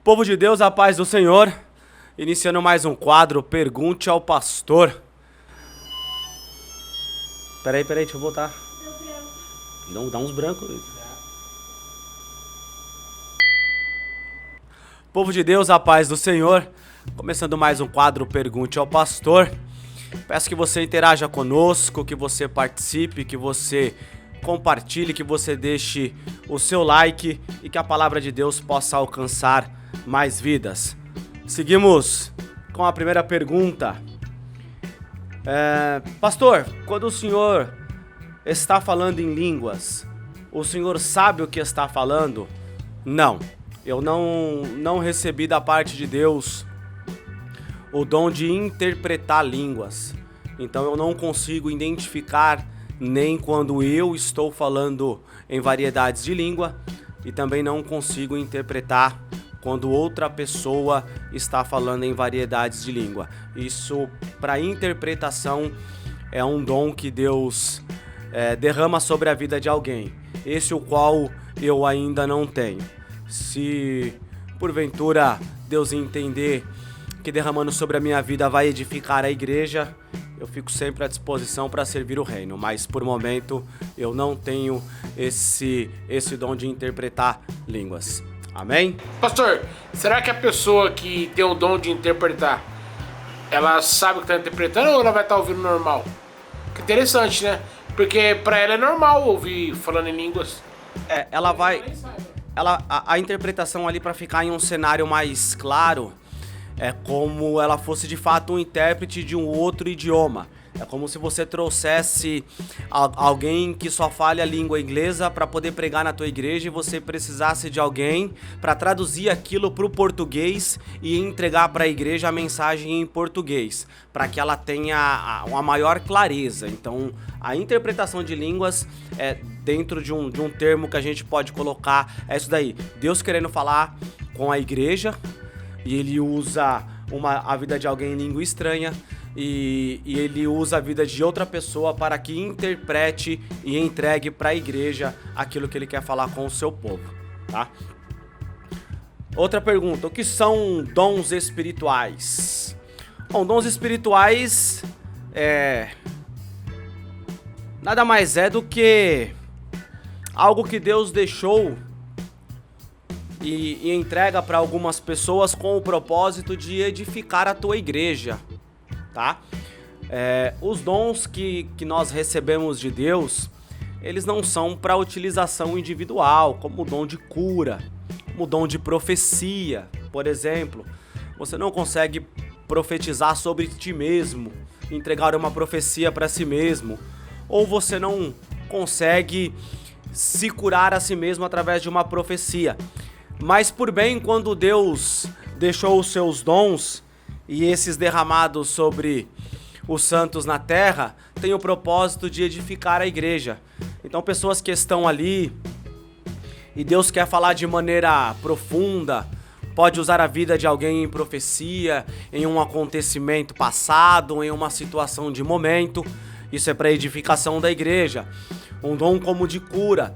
Povo de Deus, a paz do Senhor. Iniciando mais um quadro, Pergunte ao Pastor. Peraí, deixa eu voltar. Não, dá uns brancos. Povo de Deus, a paz do Senhor. Começando mais um quadro, Pergunte ao Pastor. Peço que você interaja conosco, que você participe, que você compartilhe, que você deixe o seu like e que a palavra de Deus possa alcançar mais vidas. Seguimos com a primeira pergunta. Pastor, quando o senhor está falando em línguas, o senhor sabe o que está falando? Não, eu não recebi da parte de Deus o dom de interpretar línguas. Então eu não consigo identificar nem quando eu estou falando em variedades de língua e também não consigo interpretar quando outra pessoa está falando em variedades de língua. Isso, para interpretação, é um dom que Deus derrama sobre a vida de alguém. Esse o qual eu ainda não tenho. Se porventura Deus entender que derramando sobre a minha vida vai edificar a igreja, eu fico sempre à disposição para servir o reino. Mas por momento eu não tenho esse dom de interpretar línguas. Amém? Pastor, será que a pessoa que tem o dom de interpretar, ela sabe o que está interpretando ou ela vai estar ouvindo normal? Que interessante, né? Porque para ela é normal ouvir falando em línguas. A interpretação ali, para ficar em um cenário mais claro, é como ela fosse de fato um intérprete de um outro idioma. É como se você trouxesse alguém que só fale a língua inglesa para poder pregar na tua igreja e você precisasse de alguém para traduzir aquilo para o português e entregar para a igreja a mensagem em português, para que ela tenha uma maior clareza. Então, a interpretação de línguas é dentro de um termo que a gente pode colocar, é isso daí. Deus querendo falar com a igreja e ele usa a vida de alguém em língua estranha. E ele usa a vida de outra pessoa para que interprete e entregue para a igreja aquilo que ele quer falar com o seu povo, tá? Outra pergunta, o que são dons espirituais? Bom, dons espirituais nada mais é do que algo que Deus deixou e entrega para algumas pessoas com o propósito de edificar a tua igreja. Tá? Os dons que nós recebemos de Deus, eles não são para utilização individual, como o dom de cura, como o dom de profecia, por exemplo. Você não consegue profetizar sobre ti mesmo, entregar uma profecia para si mesmo, ou você não consegue se curar a si mesmo através de uma profecia. Mas por bem, quando Deus deixou os seus dons, e esses derramados sobre os santos na terra, tem o propósito de edificar a igreja. Então pessoas que estão ali e Deus quer falar de maneira profunda, pode usar a vida de alguém em profecia, em um acontecimento passado, em uma situação de momento. Isso é para edificação da igreja. Um dom como de cura.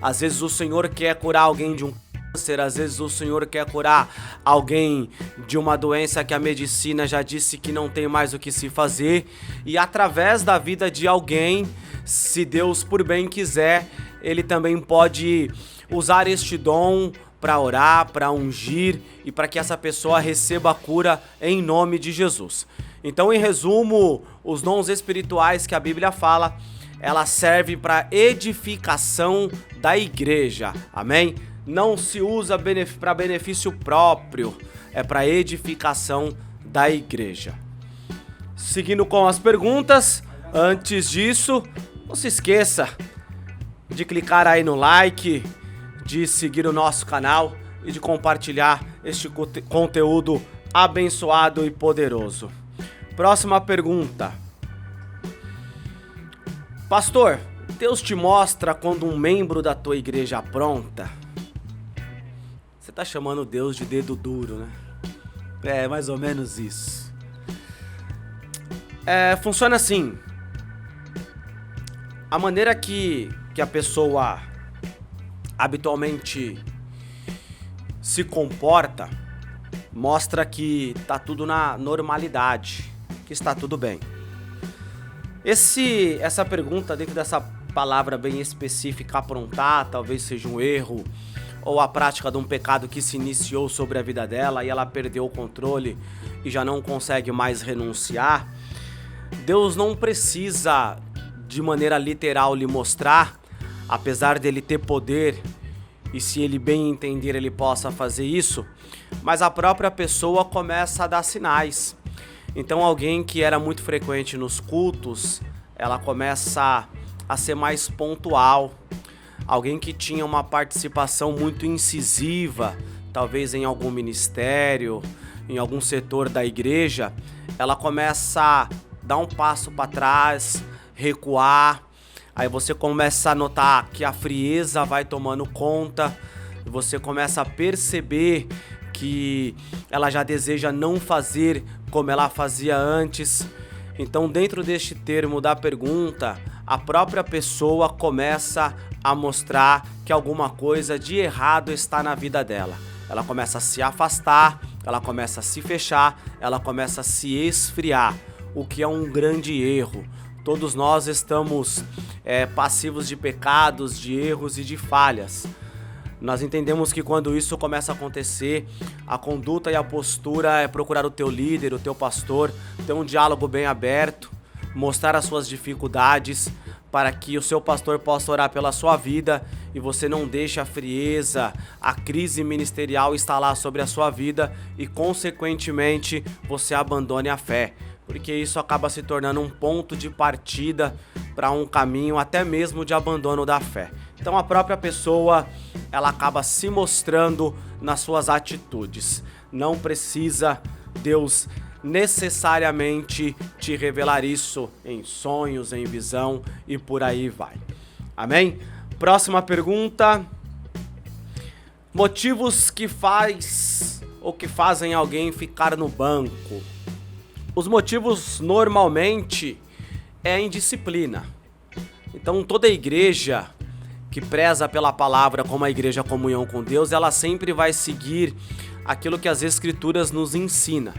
Às vezes o Senhor quer curar alguém de um câncer, às vezes o Senhor quer curar alguém de uma doença que a medicina já disse que não tem mais o que se fazer, e através da vida de alguém, se Deus por bem quiser, ele também pode usar este dom para orar, para ungir e para que essa pessoa receba a cura em nome de Jesus. Então, em resumo, os dons espirituais que a Bíblia fala, ela serve para edificação da igreja. Amém? Não se usa para benefício próprio, é para edificação da igreja. Seguindo com as perguntas, antes disso, não se esqueça de clicar aí no like, de seguir o nosso canal e de compartilhar este conteúdo abençoado e poderoso. Próxima pergunta. Pastor, Deus te mostra quando um membro da tua igreja apronta? Você tá chamando Deus de dedo duro, né? É mais ou menos isso. Funciona assim. A maneira que a pessoa habitualmente se comporta mostra que tá tudo na normalidade, que está tudo bem. Essa pergunta, dentro dessa palavra bem específica, aprontar, talvez seja um erro, ou a prática de um pecado que se iniciou sobre a vida dela e ela perdeu o controle e já não consegue mais renunciar. Deus não precisa, de maneira literal, lhe mostrar, apesar dele ter poder, e se ele bem entender ele possa fazer isso, mas a própria pessoa começa a dar sinais. Então alguém que era muito frequente nos cultos, ela começa a ser mais pontual. Alguém que tinha uma participação muito incisiva, talvez em algum ministério, em algum setor da igreja, ela começa a dar um passo para trás, recuar. Aí você começa a notar que a frieza vai tomando conta, você começa a perceber que ela já deseja não fazer como ela fazia antes. Então, dentro deste termo da pergunta, a própria pessoa começa a mostrar que alguma coisa de errado está na vida dela. Ela começa a se afastar, ela começa a se fechar, ela começa a se esfriar, o que é um grande erro. Todos nós estamos passivos de pecados, de erros e de falhas. Nós entendemos que quando isso começa a acontecer, a conduta e a postura é procurar o teu líder, o teu pastor, ter um diálogo bem aberto, mostrar as suas dificuldades para que o seu pastor possa orar pela sua vida e você não deixe a frieza, a crise ministerial instalar sobre a sua vida e, consequentemente, você abandone a fé, porque isso acaba se tornando um ponto de partida para um caminho até mesmo de abandono da fé. Então a própria pessoa, ela acaba se mostrando nas suas atitudes. Não precisa Deus necessariamente te revelar isso em sonhos, em visão e por aí vai. Amém? Próxima pergunta. Motivos que fazem alguém ficar no banco. Os motivos normalmente é a indisciplina. Então toda igreja que preza pela palavra como a igreja Comunhão com Deus, ela sempre vai seguir aquilo que as escrituras nos ensinam.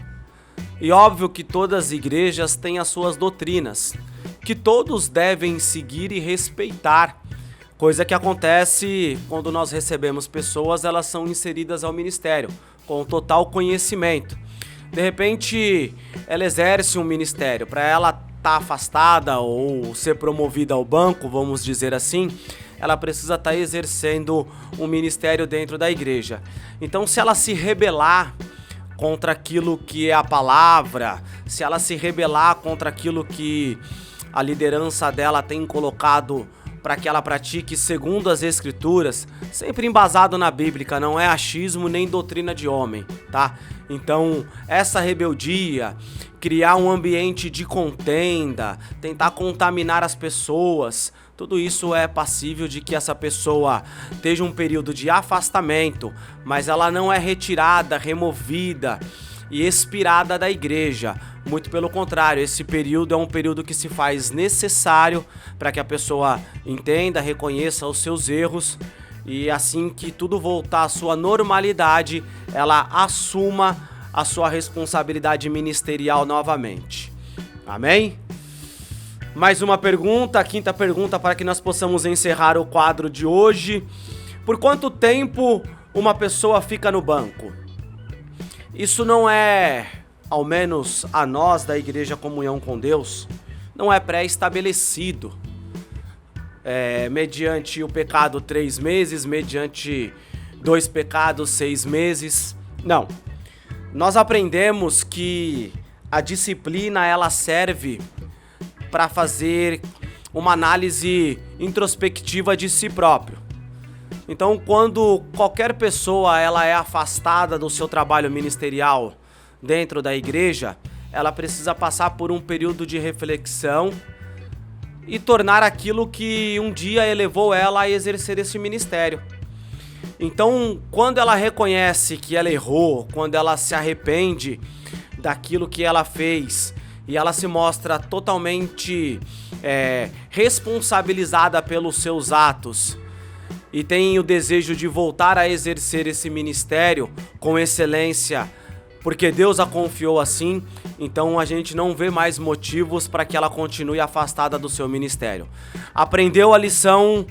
E óbvio que todas as igrejas têm as suas doutrinas, que todos devem seguir e respeitar, coisa que acontece quando nós recebemos pessoas, elas são inseridas ao ministério, com total conhecimento. De repente, ela exerce um ministério, para ela estar afastada ou ser promovida ao banco, vamos dizer assim, ela precisa estar exercendo um ministério dentro da igreja. Então, se ela se rebelar contra aquilo que é a palavra, se ela se rebelar contra aquilo que a liderança dela tem colocado para que ela pratique segundo as escrituras, sempre embasado na Bíblia, não é achismo nem doutrina de homem, tá? Então, essa rebeldia, criar um ambiente de contenda, tentar contaminar as pessoas, tudo isso é passível de que essa pessoa esteja um período de afastamento, mas ela não é retirada, removida e expirada da igreja. Muito pelo contrário, esse período é um período que se faz necessário para que a pessoa entenda, reconheça os seus erros e assim que tudo voltar à sua normalidade, ela assuma a sua responsabilidade ministerial novamente. Amém? Mais uma pergunta, a quinta pergunta para que nós possamos encerrar o quadro de hoje. Por quanto tempo uma pessoa fica no banco? Isso não é, ao menos a nós da Igreja Comunhão com Deus, não é pré-estabelecido. Mediante o pecado 3 meses, mediante 2 pecados 6 meses. Não. Nós aprendemos que a disciplina ela serve para fazer uma análise introspectiva de si próprio. Então, quando qualquer pessoa ela é afastada do seu trabalho ministerial dentro da igreja, ela precisa passar por um período de reflexão e tornar aquilo que um dia elevou ela a exercer esse ministério. Então, quando ela reconhece que ela errou, quando ela se arrepende daquilo que ela fez e ela se mostra totalmente responsabilizada pelos seus atos e tem o desejo de voltar a exercer esse ministério com excelência porque Deus a confiou assim, então a gente não vê mais motivos para que ela continue afastada do seu ministério. Aprendeu a lição,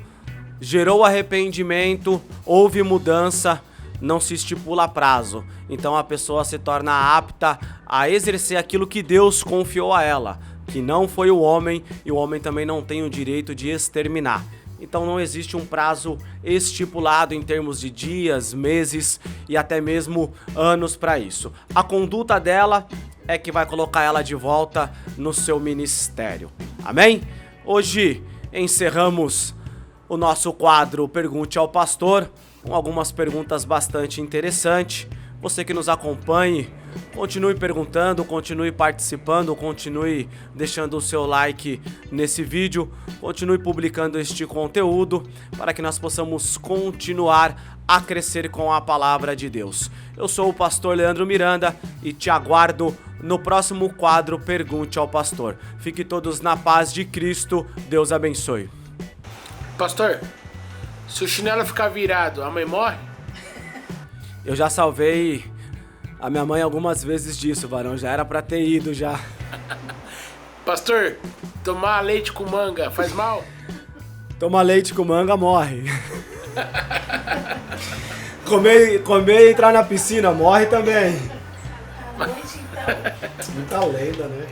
gerou arrependimento, houve mudança, não se estipula prazo. Então a pessoa se torna apta a exercer aquilo que Deus confiou a ela, que não foi o homem, e o homem também não tem o direito de exterminar. Então não existe um prazo estipulado em termos de dias, meses e até mesmo anos para isso. A conduta dela é que vai colocar ela de volta no seu ministério. Amém? Hoje encerramos o nosso quadro Pergunte ao Pastor, com algumas perguntas bastante interessantes. Você que nos acompanhe, continue perguntando, continue participando, continue deixando o seu like nesse vídeo, continue publicando este conteúdo para que nós possamos continuar a crescer com a palavra de Deus. Eu sou o pastor Leandro Miranda e te aguardo no próximo quadro Pergunte ao Pastor. Fique todos na paz de Cristo, Deus abençoe. Pastor, se o chinelo ficar virado, a mãe morre? Eu já salvei a minha mãe algumas vezes disso, varão. Já era pra ter ido já. Pastor, tomar leite com manga faz mal? Tomar leite com manga morre. Comer e entrar na piscina morre também. Muita lenda, né?